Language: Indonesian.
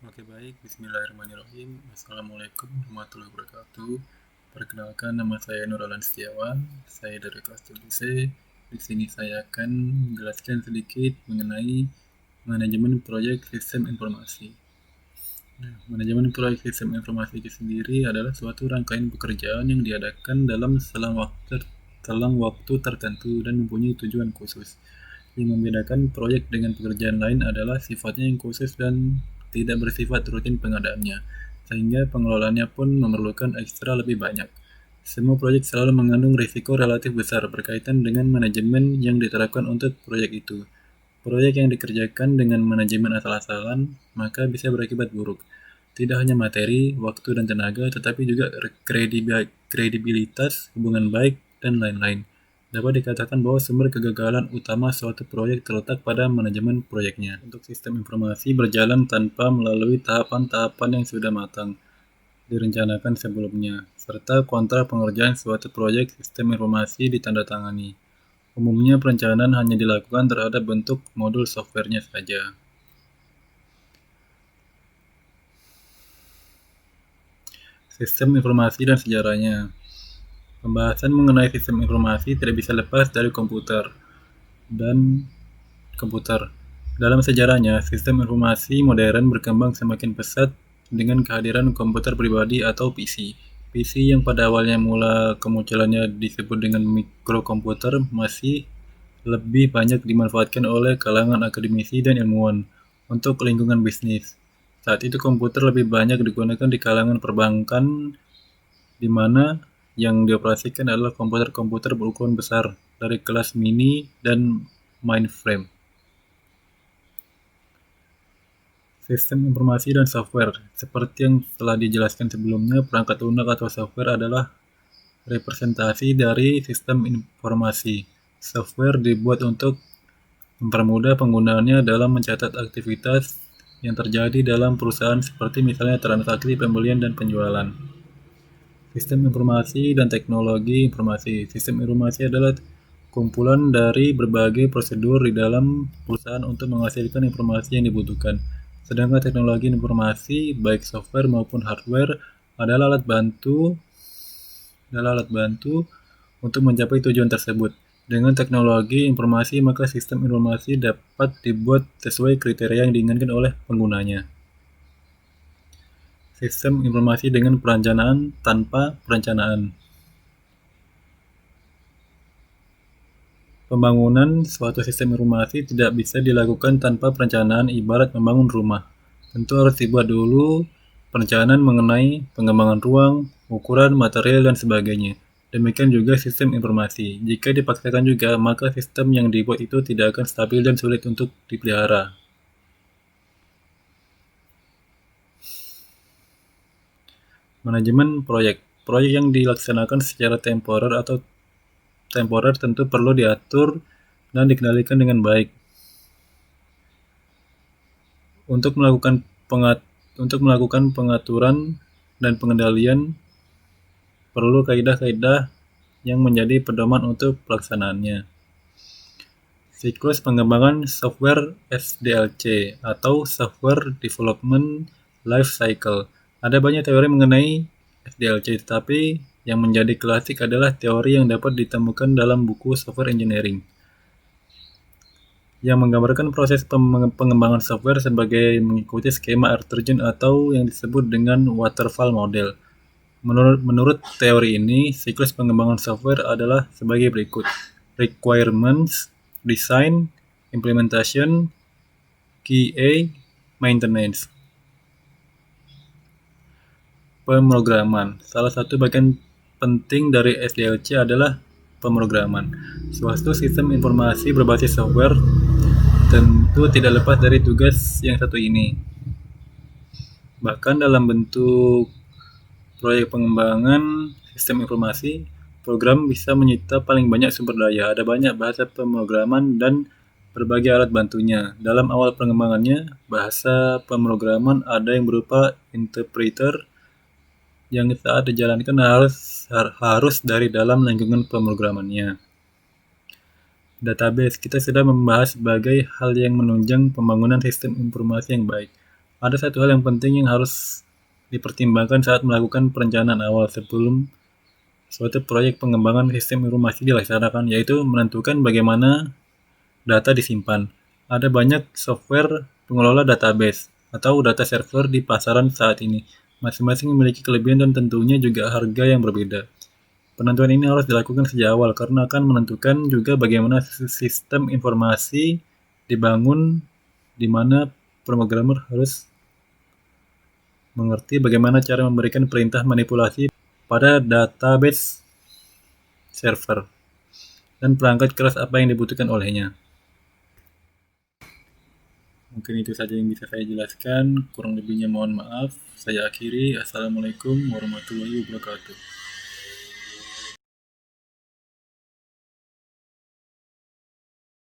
Oke baik, Bismillahirrahmanirrahim. Assalamualaikum warahmatullahi wabarakatuh. Perkenalkan, nama saya Nuralan Setiawan. Saya dari kelas 7C. Di sini saya akan menjelaskan sedikit mengenai manajemen proyek sistem informasi. Manajemen proyek sistem informasi itu sendiri adalah suatu rangkaian pekerjaan yang diadakan dalam selang waktu tertentu dan mempunyai tujuan khusus. Yang membedakan proyek dengan pekerjaan lain adalah sifatnya yang khusus dan tidak bersifat rutin pengadaannya, sehingga pengelolaannya pun memerlukan ekstra lebih banyak. Semua proyek selalu mengandung risiko relatif besar berkaitan dengan manajemen yang diterapkan untuk proyek itu. Proyek yang dikerjakan dengan manajemen asal-asalan maka bisa berakibat buruk. Tidak hanya materi, waktu, dan tenaga, tetapi juga kredibilitas, hubungan baik, dan lain-lain. Dapat dikatakan bahwa sumber kegagalan utama suatu proyek terletak pada manajemen proyeknya. Untuk sistem informasi berjalan tanpa melalui tahapan-tahapan yang sudah matang, direncanakan sebelumnya, serta kontrak pengerjaan suatu proyek sistem informasi ditandatangani. Umumnya perencanaan hanya dilakukan terhadap bentuk modul softwarenya saja. Sistem informasi dan sejarahnya. Pembahasan mengenai sistem informasi tidak bisa lepas dari komputer. Dalam sejarahnya, sistem informasi modern berkembang semakin pesat dengan kehadiran komputer pribadi atau PC. PC yang pada awalnya mula kemunculannya disebut dengan mikrokomputer masih lebih banyak dimanfaatkan oleh kalangan akademisi dan ilmuwan untuk lingkungan bisnis. Saat itu komputer lebih banyak digunakan di kalangan perbankan, di mana yang dioperasikan adalah komputer-komputer berukuran besar dari kelas mini dan mainframe. Sistem informasi dan software. Seperti yang telah dijelaskan sebelumnya, perangkat lunak atau software adalah representasi dari sistem informasi. Software dibuat untuk mempermudah penggunaannya dalam mencatat aktivitas yang terjadi dalam perusahaan seperti misalnya transaksi pembelian dan penjualan. Sistem informasi dan teknologi informasi. Sistem informasi adalah kumpulan dari berbagai prosedur di dalam perusahaan untuk menghasilkan informasi yang dibutuhkan. Sedangkan teknologi informasi, baik software maupun hardware, adalah alat bantu untuk mencapai tujuan tersebut. Dengan teknologi informasi, maka sistem informasi dapat dibuat sesuai kriteria yang diinginkan oleh penggunanya. Sistem informasi dengan perencanaan tanpa perencanaan. Pembangunan suatu sistem informasi tidak bisa dilakukan tanpa perencanaan, ibarat membangun rumah. Tentu harus dibuat dulu perencanaan mengenai pengembangan ruang, ukuran, material, dan sebagainya. Demikian juga sistem informasi. Jika dipaksakan juga, maka sistem yang dibuat itu tidak akan stabil dan sulit untuk dipelihara. Manajemen proyek. Proyek yang dilaksanakan secara temporer tentu perlu diatur dan dikendalikan dengan baik. Untuk melakukan pengaturan dan pengendalian perlu kaidah-kaidah yang menjadi pedoman untuk pelaksanaannya. Siklus pengembangan software SDLC atau Software Development Life Cycle. Ada banyak teori mengenai SDLC, tetapi yang menjadi klasik adalah teori yang dapat ditemukan dalam buku Software Engineering, yang menggambarkan proses pengembangan software sebagai mengikuti skema air terjun atau yang disebut dengan waterfall model. Menurut teori ini, siklus pengembangan software adalah sebagai berikut: requirements, design, implementation, QA, maintenance. Pemrograman. Salah satu bagian penting dari SDLC adalah pemrograman. Suatu sistem informasi berbasis software tentu tidak lepas dari tugas yang satu ini. Bahkan dalam bentuk proyek pengembangan sistem informasi, program bisa menyita paling banyak sumber daya. Ada banyak bahasa pemrograman dan berbagai alat bantunya. Dalam awal pengembangannya, bahasa pemrograman ada yang berupa interpreter yang saat dijalankan harus dari dalam lingkungan pemrogramannya. Database. Kita sudah membahas sebagai hal yang menunjang pembangunan sistem informasi yang baik. Ada satu hal yang penting yang harus dipertimbangkan saat melakukan perencanaan awal sebelum suatu proyek pengembangan sistem informasi dilaksanakan, yaitu menentukan bagaimana data disimpan. Ada banyak software pengelola database atau data server di pasaran saat ini. Masing-masing memiliki kelebihan dan tentunya juga harga yang berbeda. Penentuan ini harus dilakukan sejak awal karena akan menentukan juga bagaimana sistem informasi dibangun, di mana programmer harus mengerti bagaimana cara memberikan perintah manipulasi pada database server dan perangkat keras apa yang dibutuhkan olehnya. Mungkin itu saja yang bisa saya jelaskan, kurang lebihnya mohon maaf. Saya akhiri. Assalamualaikum warahmatullahi wabarakatuh.